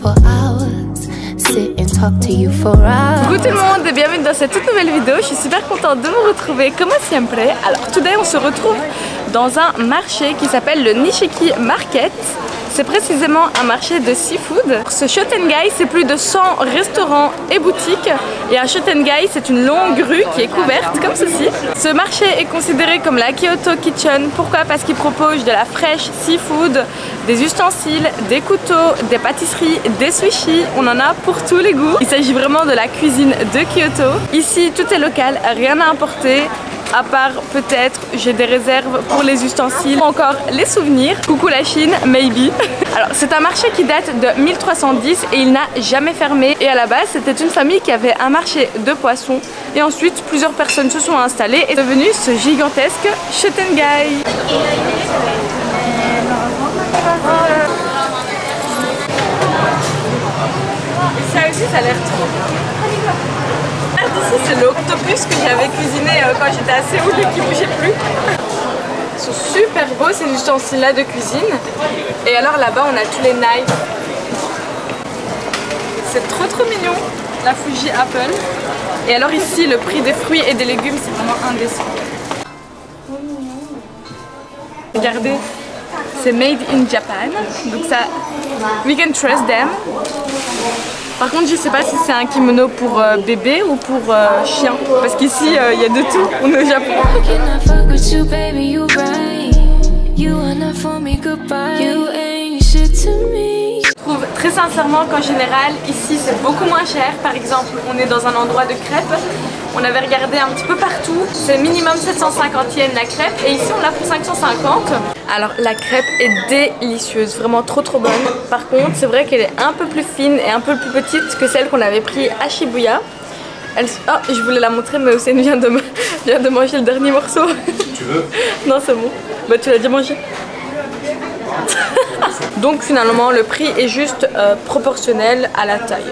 Coucou tout le monde et bienvenue dans cette toute nouvelle vidéo. Je suis super contente de me retrouver comme siempre. Alors today on se retrouve dans un marché qui s'appelle le Nishiki Market. C'est précisément un marché de seafood. Ce Shotengai, c'est plus de 100 restaurants et boutiques. Et un Shotengai, c'est une longue rue qui est couverte comme ceci. Ce marché est considéré comme la Kyoto Kitchen. Pourquoi? Parce qu'il propose de la fraîche seafood, des ustensiles, des couteaux, des pâtisseries, des sushis. On en a pour tous les goûts. Il s'agit vraiment de la cuisine de Kyoto. Ici, tout est local, rien à importer. À part peut-être j'ai des réserves pour les ustensiles ou encore les souvenirs. Coucou la Chine, maybe. Alors c'est un marché qui date de 1310 et il n'a jamais fermé. Et à la base c'était une famille qui avait un marché de poissons. Et ensuite plusieurs personnes se sont installées et est devenu ce gigantesque Shotengai. Ça aussi ça a l'air trop. Ici c'est l'octopus que j'avais cuisiné quand j'étais à Séoul et qui bougeait plus. Ils sont super beaux ces ustensiles là de cuisine. Et alors là-bas on a tous les knives. C'est trop mignon, la Fuji Apple. Et alors ici le prix des fruits et des légumes c'est vraiment indécent. Regardez, c'est made in Japan. Donc ça, we can trust them. Par contre, je sais pas si c'est un kimono pour bébé ou pour chien. Parce qu'ici, il y a de tout. On est au Japon. Je trouve très sincèrement qu'en général, ici, c'est beaucoup moins cher. Par exemple, on est dans un endroit de crêpes. On avait regardé un petit peu partout. C'est minimum 750 yens la crêpe. Et ici, on l'a pour 550. Alors, la crêpe est délicieuse. Vraiment trop bonne. Par contre, c'est vrai qu'elle est un peu plus fine et un peu plus petite que celle qu'on avait pris à Shibuya. Oh, je voulais la montrer, mais Hossein vient de manger le dernier morceau. Tu veux? Non, c'est bon. Bah, tu l'as déjà mangé. Donc, finalement, le prix est juste proportionnel à la taille.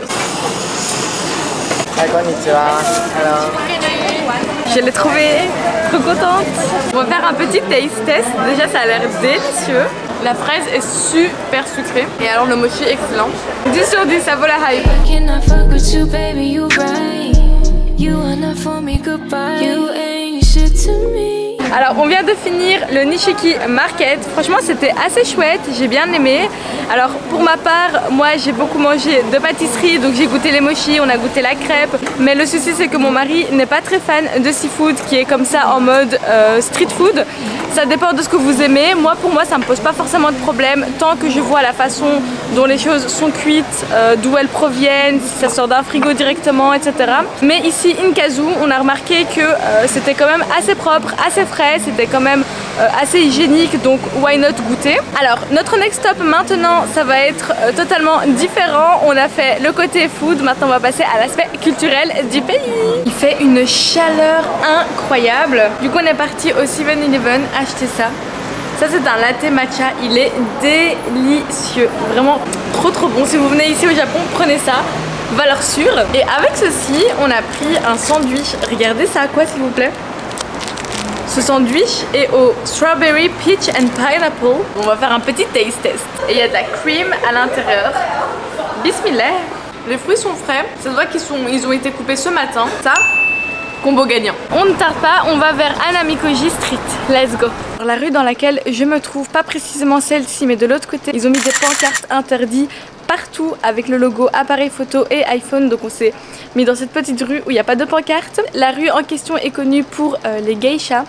Je l'ai trouvé, trop contente. On va faire un petit taste test. Déjà ça a l'air délicieux. La fraise est super sucrée. Et alors le mochi excellent. 10 sur 10, ça vaut la hype. Alors on vient de finir le Nishiki Market. Franchement c'était assez chouette, j'ai bien aimé. Alors pour ma part, moi j'ai beaucoup mangé de pâtisserie. Donc j'ai goûté les mochis, on a goûté la crêpe. Mais le souci c'est que mon mari n'est pas très fan de seafood qui est comme ça en mode street food. Ça dépend de ce que vous aimez. Moi pour moi ça me pose pas forcément de problème tant que je vois la façon dont les choses sont cuites, d'où elles proviennent, si ça sort d'un frigo directement, etc. Mais ici Inkazu, on a remarqué que c'était quand même assez propre, assez frais. C'était quand même assez hygiénique, donc why not goûter. Alors notre next stop maintenant ça va être totalement différent. On a fait le côté food, maintenant on va passer à l'aspect culturel du pays. Il fait une chaleur incroyable. Du coup on est parti au 7-Eleven acheter ça. Ça c'est un latte matcha, il est délicieux, vraiment trop bon. Si vous venez ici au Japon, prenez ça, valeur sûre. Et avec ceci on a pris un sandwich. Regardez ça à quoi s'il vous plaît. Ce sandwich est au strawberry, peach and pineapple. On va faire un petit taste test. Et il y a de la cream à l'intérieur. Bismillah. Les fruits sont frais. Ça se voit qu'ils ont été coupés ce matin. Ça, combo gagnant. On ne tarde pas, on va vers Hanamikoji Street. Let's go. Alors, la rue dans laquelle je me trouve, pas précisément celle-ci, mais de l'autre côté, ils ont mis des pancartes interdites partout avec le logo appareil photo et iPhone. Donc on s'est mis dans cette petite rue où il n'y a pas de pancarte. La rue en question est connue pour les geishas.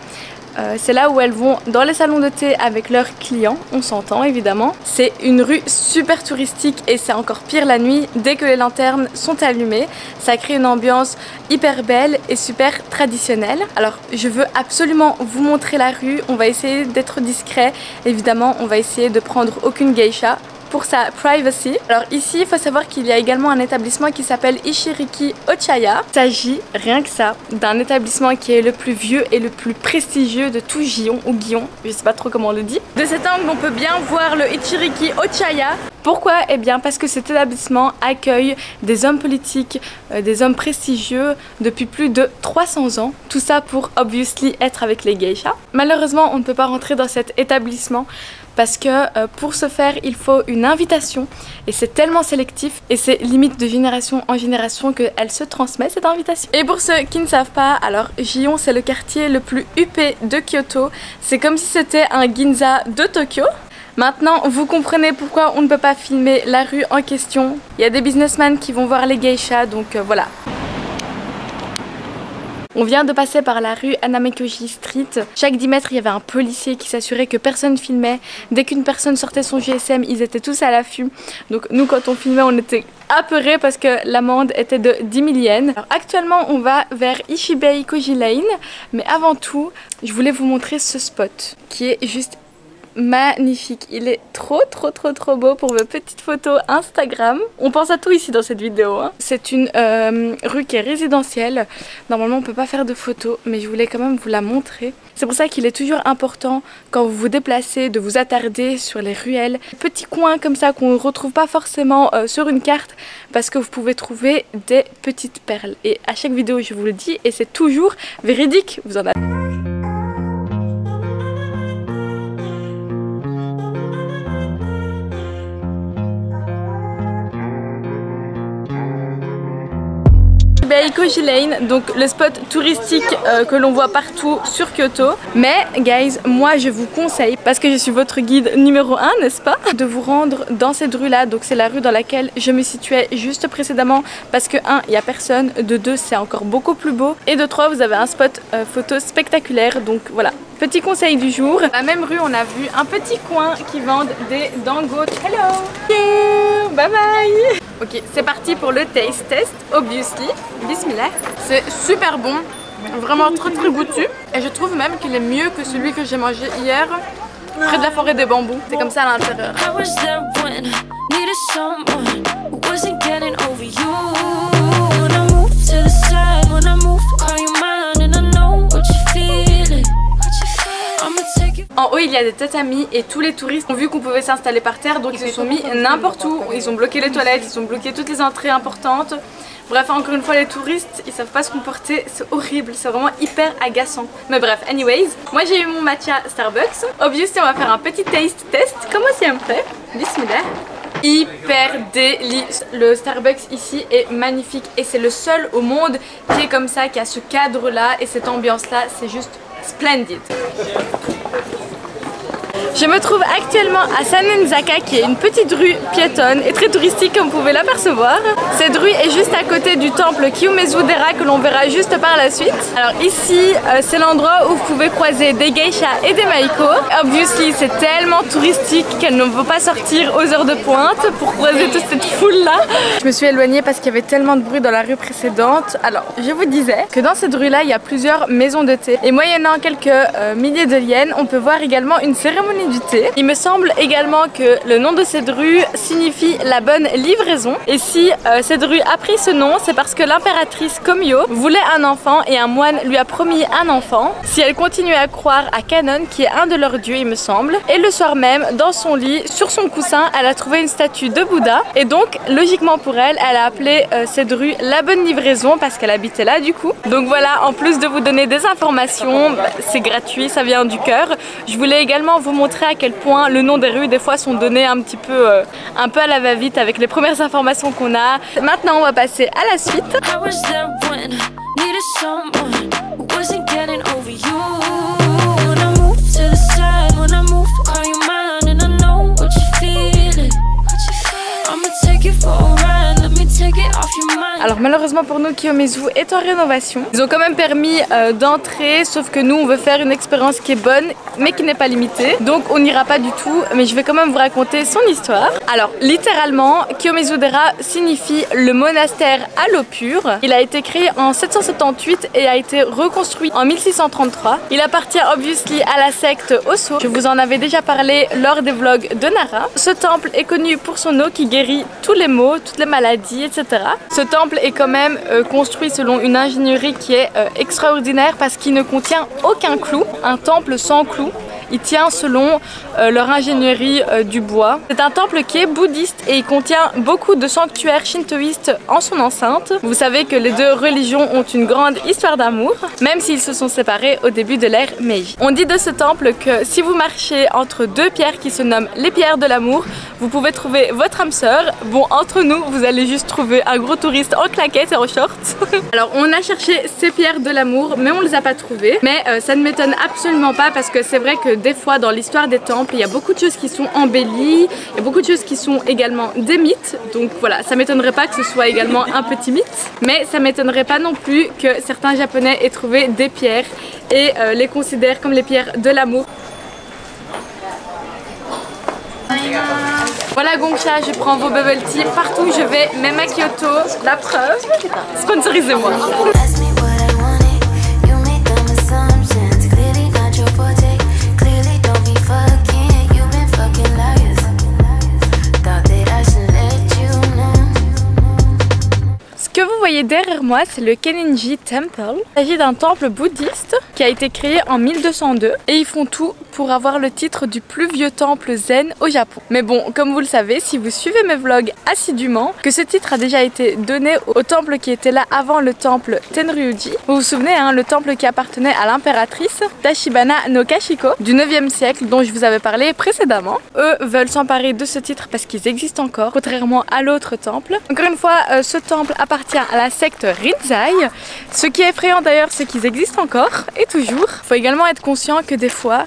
C'est là où elles vont dans les salons de thé avec leurs clients, on s'entend évidemment. C'est une rue super touristique et c'est encore pire la nuit. Dès que les lanternes sont allumées, ça crée une ambiance hyper belle et super traditionnelle. Alors je veux absolument vous montrer la rue, on va essayer d'être discret. Évidemment on va essayer de prendre aucune geisha pour sa privacy. Alors ici il faut savoir qu'il y a également un établissement qui s'appelle Ichiriki Ochaya. Il s'agit rien que ça d'un établissement qui est le plus vieux et le plus prestigieux de tout Gion ou Guion, je sais pas trop comment on le dit. De cet angle on peut bien voir le Ichiriki Ochaya. Pourquoi? Eh bien parce que cet établissement accueille des hommes politiques, des hommes prestigieux depuis plus de 300 ans. Tout ça pour obviously être avec les geishas. Malheureusement on ne peut pas rentrer dans cet établissement parce que pour ce faire il faut une invitation et c'est tellement sélectif et c'est limite de génération en génération qu'elle se transmet cette invitation. Et pour ceux qui ne savent pas, alors Gion c'est le quartier le plus huppé de Kyoto, c'est comme si c'était un Ginza de Tokyo. Maintenant, vous comprenez pourquoi on ne peut pas filmer la rue en question. Il y a des businessmen qui vont voir les geishas, donc voilà. On vient de passer par la rue Hanamekoji Street. Chaque 10 mètres, il y avait un policier qui s'assurait que personne filmait. Dès qu'une personne sortait son GSM, ils étaient tous à l'affût. Donc nous, quand on filmait, on était apeurés parce que l'amende était de 10 000 yens. Alors, actuellement, on va vers Ishibei Koji Lane. Mais avant tout, je voulais vous montrer ce spot qui est juste magnifique. Il est trop beau pour vos petites photos Instagram. On pense à tout ici dans cette vidéo, hein. C'est une rue qui est résidentielle. Normalement on peut pas faire de photos, mais je voulais quand même vous la montrer. C'est pour ça qu'il est toujours important quand vous vous déplacez de vous attarder sur les ruelles, petits coins comme ça qu'on ne retrouve pas forcément sur une carte, parce que vous pouvez trouver des petites perles. Et à chaque vidéo je vous le dis, et c'est toujours véridique, vous en avez. Koji Lane, donc le spot touristique que l'on voit partout sur Kyoto. Mais guys, moi je vous conseille, parce que je suis votre guide numéro 1, n'est-ce pas, de vous rendre dans cette rue là. Donc c'est la rue dans laquelle je me situais juste précédemment, parce que 1, il n'y a personne, de 2, c'est encore beaucoup plus beau, et de 3, vous avez un spot photo spectaculaire. Donc voilà, petit conseil du jour. Dans la même rue, on a vu un petit coin qui vendent des dango. Hello, yeah, bye bye. Ok, c'est parti pour le taste test, obviously. Bismillah. C'est super bon, vraiment très goûtu. Et je trouve même qu'il est mieux que celui que j'ai mangé hier, près de la forêt des bambous. C'est comme ça à l'intérieur. En haut il y a des tatamis et tous les touristes ont vu qu'on pouvait s'installer par terre, donc ils se sont mis n'importe où. Ils ont bloqué les toilettes, ils ont bloqué toutes les entrées importantes. Bref, encore une fois, les touristes, ils savent pas se comporter, c'est horrible, c'est vraiment hyper agaçant. Mais bref, anyways, moi j'ai eu mon matcha Starbucks. Obviously, on va faire un petit taste test, comme siempre. Bismillah. Hyper délicieux. Le Starbucks ici est magnifique et c'est le seul au monde qui est comme ça, qui a ce cadre là et cette ambiance là, c'est juste splendide. Je me trouve actuellement à Sanenzaka, qui est une petite rue piétonne et très touristique comme vous pouvez l'apercevoir. Cette rue est juste à côté du temple Kiyomizu-dera que l'on verra juste par la suite. Alors ici, c'est l'endroit où vous pouvez croiser des geishas et des maiko. Obviously, c'est tellement touristique qu'elle ne veut pas sortir aux heures de pointe pour croiser toute cette foule là. Je me suis éloignée parce qu'il y avait tellement de bruit dans la rue précédente. Alors, je vous disais que dans cette rue là, il y a plusieurs maisons de thé. Et moyennant quelques milliers de yens, on peut voir également une cérémonie du thé. Il me semble également que le nom de cette rue signifie la bonne livraison. Et si cette rue a pris ce nom, c'est parce que l'impératrice Komyo voulait un enfant et un moine lui a promis un enfant si elle continuait à croire à Kannon, qui est un de leurs dieux il me semble. Et le soir même, dans son lit, sur son coussin, elle a trouvé une statue de Bouddha. Et donc, logiquement pour elle, elle a appelé cette rue la bonne livraison parce qu'elle habitait là du coup. Donc voilà, en plus de vous donner des informations, c'est gratuit, ça vient du cœur. Je voulais également vous montrer à quel point le nom des rues des fois sont donnés un peu à la va-vite avec les premières informations qu'on a. Maintenant on va passer à la suite. Alors malheureusement pour nous, Kiyomizu est en rénovation. Ils ont quand même permis d'entrer, sauf que nous on veut faire une expérience qui est bonne mais qui n'est pas limitée. Donc on n'ira pas du tout, mais je vais quand même vous raconter son histoire. Alors littéralement, Kiyomizu-dera signifie le monastère à l'eau pure. Il a été créé en 778 et a été reconstruit en 1633. Il appartient obviously à la secte Osso. Je vous en avais déjà parlé lors des vlogs de Nara. Ce temple est connu pour son eau qui guérit tous les maux, toutes les maladies, etc. Ce temple est quand même construit selon une ingénierie qui est extraordinaire parce qu'il ne contient aucun clou, un temple sans clou. Il tient selon leur ingénierie du bois. C'est un temple qui est bouddhiste et il contient beaucoup de sanctuaires shintoïstes en son enceinte. Vous savez que les deux religions ont une grande histoire d'amour, même s'ils se sont séparés au début de l'ère Meiji. On dit de ce temple que si vous marchez entre deux pierres qui se nomment les pierres de l'amour, vous pouvez trouver votre âme sœur. Bon, entre nous, vous allez juste trouver un gros touriste en claquettes et en short. Alors on a cherché ces pierres de l'amour, mais on les a pas trouvées. Mais ça ne m'étonne absolument pas parce que c'est vrai que des fois dans l'histoire des temples, il y a beaucoup de choses qui sont embellies, il y a beaucoup de choses qui sont également des mythes. Donc voilà, ça m'étonnerait pas que ce soit également un petit mythe, mais ça m'étonnerait pas non plus que certains japonais aient trouvé des pierres et les considèrent comme les pierres de l'amour. Voilà Gongcha, je prends vos bubble tea partout où je vais, même à Kyoto, la preuve, sponsorisez-moi. Ce que vous voyez derrière moi, c'est le Kenninji Temple. Il s'agit d'un temple bouddhiste qui a été créé en 1202 et ils font tout pour avoir le titre du plus vieux temple zen au Japon. Mais bon, comme vous le savez, si vous suivez mes vlogs assidûment, que ce titre a déjà été donné au temple qui était là avant le temple Tenryuji. Vous vous souvenez, hein, le temple qui appartenait à l'impératrice Tachibana no Kashiko du 9e siècle dont je vous avais parlé précédemment. Eux veulent s'emparer de ce titre parce qu'ils existent encore, contrairement à l'autre temple. Encore une fois, ce temple appartient à la secte Rinzai. Ce qui est effrayant d'ailleurs, c'est qu'ils existent encore et toujours. Il faut également être conscient que des fois,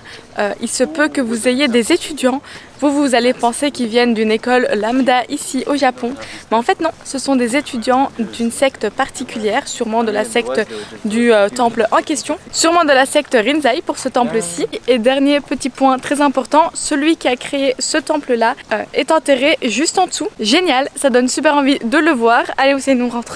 il se peut que vous ayez des étudiants, vous allez penser qu'ils viennent d'une école lambda ici au Japon, mais en fait non, ce sont des étudiants d'une secte particulière, sûrement de la secte du temple en question, sûrement de la secte Rinzai pour ce temple-ci. Et dernier petit point très important, celui qui a créé ce temple-là est enterré juste en dessous. Génial, ça donne super envie de le voir. Allez, Hussein, nous rentre.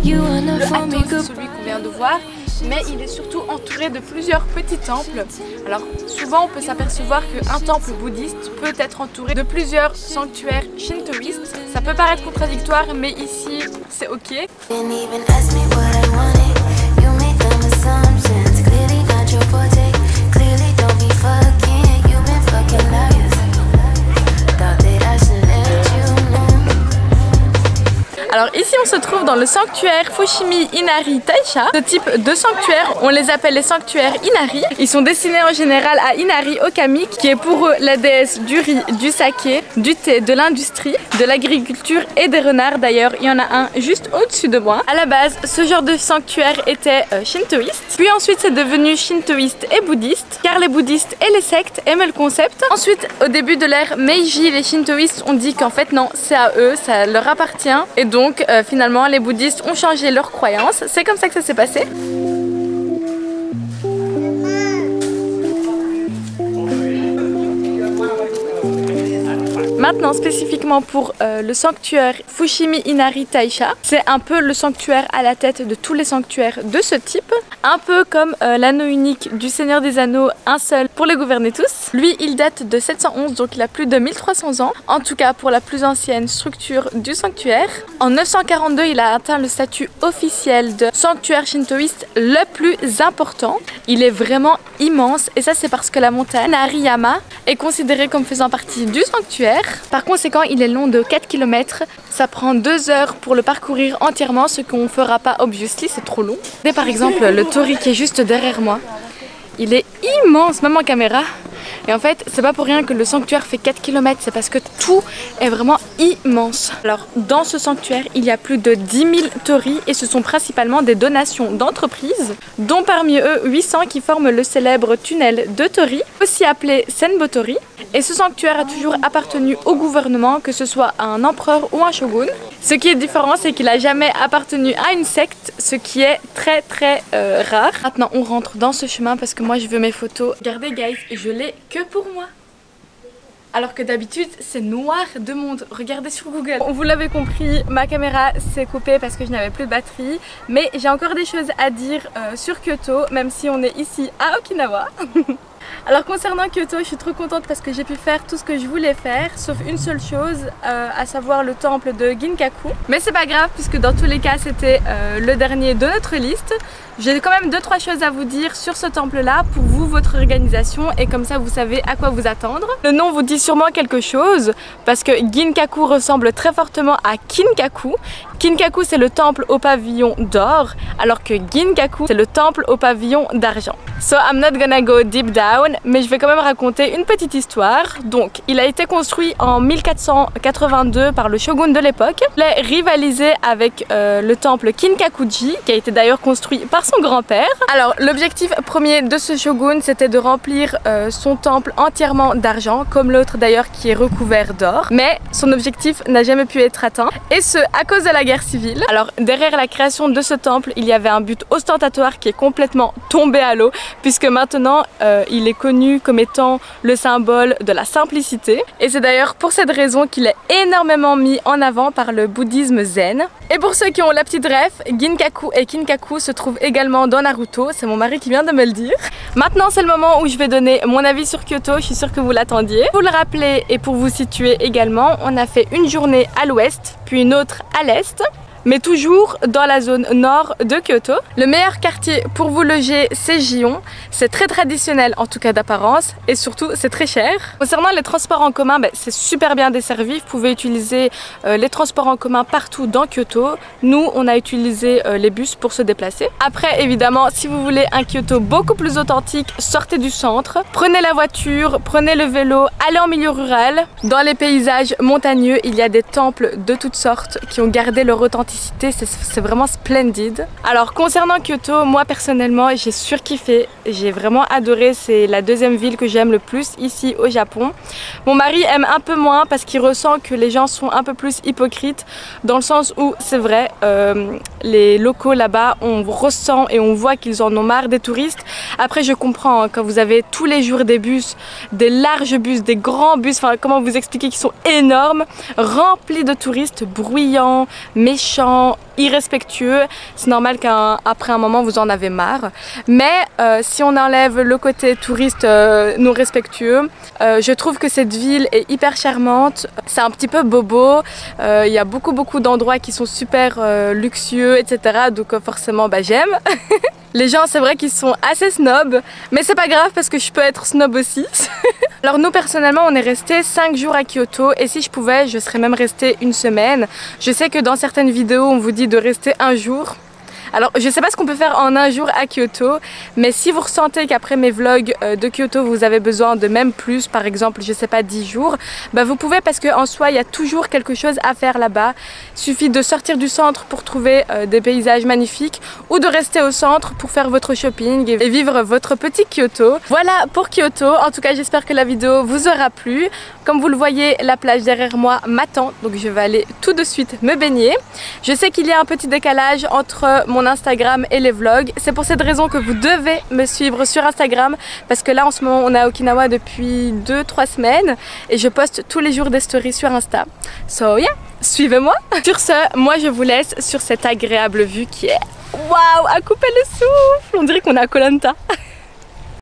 Le hâte, c'est celui qu'on vient de voir, mais il est surtout entouré de plusieurs petits temples. Alors souvent on peut s'apercevoir qu'un temple bouddhiste peut être entouré de plusieurs sanctuaires shintoïstes. Ça peut paraître contradictoire, mais ici c'est ok. Alors ici on se trouve dans le sanctuaire Fushimi Inari Taisha. Ce type de sanctuaire, on les appelle les sanctuaires Inari. Ils sont destinés en général à Inari Okami, qui est pour eux la déesse du riz, du saké, du thé, de l'industrie, de l'agriculture et des renards. D'ailleurs, il y en a un juste au-dessus de moi. À la base, ce genre de sanctuaire était shintoïste. Puis ensuite, c'est devenu shintoïste et bouddhiste, car les bouddhistes et les sectes aimaient le concept. Ensuite, au début de l'ère Meiji, les shintoïstes ont dit qu'en fait non, c'est à eux, ça leur appartient. Et donc finalement les bouddhistes ont changé leurs croyances. C'est comme ça que ça s'est passé. Maintenant spécifiquement pour le sanctuaire Fushimi Inari Taisha, c'est un peu le sanctuaire à la tête de tous les sanctuaires de ce type. Un peu comme l'anneau unique du Seigneur des Anneaux, un seul pour les gouverner tous. Lui il date de 711, donc il a plus de 1300 ans, en tout cas pour la plus ancienne structure du sanctuaire. En 942 il a atteint le statut officiel de sanctuaire shintoïste le plus important. Il est vraiment immense et ça c'est parce que la montagne Nariyama est considérée comme faisant partie du sanctuaire. Par conséquent, il est long de 4 km. Ça prend 2 heures pour le parcourir entièrement, ce qu'on ne fera pas obviously, c'est trop long. Et par exemple, le torii qui est juste derrière moi, il est immense, même en caméra. Et en fait, c'est pas pour rien que le sanctuaire fait 4 km, c'est parce que tout est vraiment immense. Alors, dans ce sanctuaire, il y a plus de 10 000 torii et ce sont principalement des donations d'entreprises, dont parmi eux 800 qui forment le célèbre tunnel de Torii, aussi appelé Senbotori. Et ce sanctuaire a toujours appartenu au gouvernement, que ce soit à un empereur ou un shogun. Ce qui est différent, c'est qu'il n'a jamais appartenu à une secte, ce qui est très rare. Maintenant, on rentre dans ce chemin parce que moi, je veux mes photos. Regardez, guys, je l'ai que pour moi. Alors que d'habitude, c'est noir de monde. Regardez sur Google. Vous l'avez compris, ma caméra s'est coupée parce que je n'avais plus de batterie. Mais j'ai encore des choses à dire sur Kyoto, même si on est ici à Okinawa. Alors concernant Kyoto, je suis trop contente parce que j'ai pu faire tout ce que je voulais faire, sauf une seule chose, à savoir le temple de Ginkaku. Mais c'est pas grave puisque dans tous les cas c'était le dernier de notre liste. J'ai quand même 2-3 choses à vous dire sur ce temple là pour vous, votre organisation, et comme ça vous savez à quoi vous attendre. Le nom vous dit sûrement quelque chose parce que Ginkaku ressemble très fortement à Kinkaku. Kinkaku c'est le temple au pavillon d'or alors que Ginkaku c'est le temple au pavillon d'argent. So I'm not gonna go deep down, mais je vais quand même raconter une petite histoire. Donc il a été construit en 1482 par le shogun de l'époque. Il est rivalisé avec le temple Kinkakuji qui a été d'ailleurs construit par son grand-père. Alors l'objectif premier de ce shogun c'était de remplir son temple entièrement d'argent, comme l'autre d'ailleurs qui est recouvert d'or, mais son objectif n'a jamais pu être atteint, et ce à cause de la guerre civile. Alors derrière la création de ce temple il y avait un but ostentatoire qui est complètement tombé à l'eau, puisque maintenant il est connu comme étant le symbole de la simplicité, et c'est d'ailleurs pour cette raison qu'il est énormément mis en avant par le bouddhisme zen. Et pour ceux qui ont la petite ref, Ginkaku et Kinkaku se trouvent également dans Naruto, c'est mon mari qui vient de me le dire. Maintenant c'est le moment où je vais donner mon avis sur Kyoto, je suis sûre que vous l'attendiez. Pour le rappeler et pour vous situer également, on a fait une journée à l'ouest, puis une autre à l'est, mais toujours dans la zone nord de Kyoto. Le meilleur quartier pour vous loger, c'est Gion. C'est très traditionnel, en tout cas d'apparence, et surtout c'est très cher. Concernant les transports en commun, c'est super bien desservi. Vous pouvez utiliser les transports en commun partout dans Kyoto. Nous, on a utilisé les bus pour se déplacer. Après, évidemment, si vous voulez un Kyoto beaucoup plus authentique, sortez du centre. Prenez la voiture, prenez le vélo, allez en milieu rural. Dans les paysages montagneux, il y a des temples de toutes sortes qui ont gardé leur authenticité. C'est vraiment splendide. Alors concernant Kyoto, moi personnellement j'ai surkiffé, j'ai vraiment adoré, c'est la deuxième ville que j'aime le plus ici au Japon. Mon mari aime un peu moins parce qu'il ressent que les gens sont un peu plus hypocrites, dans le sens où c'est vrai, les locaux là-bas, on ressent et on voit qu'ils en ont marre des touristes. Après je comprends, hein, quand vous avez tous les jours des bus, des larges bus, des grands bus, enfin comment vous expliquer, qu'ils sont énormes, remplis de touristes, bruyants, méchants, irrespectueux, c'est normal qu'après un moment vous en avez marre. Mais si on enlève le côté touriste non respectueux, je trouve que cette ville est hyper charmante. C'est un petit peu bobo, il y a beaucoup d'endroits qui sont super luxueux, etc. Donc forcément j'aime. Les gens c'est vrai qu'ils sont assez snobs, mais c'est pas grave parce que je peux être snob aussi. Alors nous personnellement on est resté 5 jours à Kyoto, et si je pouvais je serais même restée une semaine. Je sais que dans certaines vidéos on vous dit de rester un jour. Alors je sais pas ce qu'on peut faire en un jour à Kyoto, mais si vous ressentez qu'après mes vlogs de Kyoto vous avez besoin de même plus, par exemple je sais pas 10 jours, vous pouvez, parce qu'en soi il y a toujours quelque chose à faire là-bas. Suffit de sortir du centre pour trouver des paysages magnifiques, ou de rester au centre pour faire votre shopping et vivre votre petit Kyoto. Voilà pour Kyoto, en tout cas j'espère que la vidéo vous aura plu. Comme vous le voyez, la plage derrière moi m'attend, donc je vais aller tout de suite me baigner. Je sais qu'il y a un petit décalage entre mon Instagram et les vlogs, c'est pour cette raison que vous devez me suivre sur Instagram, parce que là en ce moment on est à Okinawa depuis 2-3 semaines et je poste tous les jours des stories sur Insta. So yeah, suivez-moi. Sur ce, moi je vous laisse sur cette agréable vue qui est waouh, à couper le souffle, on dirait qu'on est à Koh Lanta.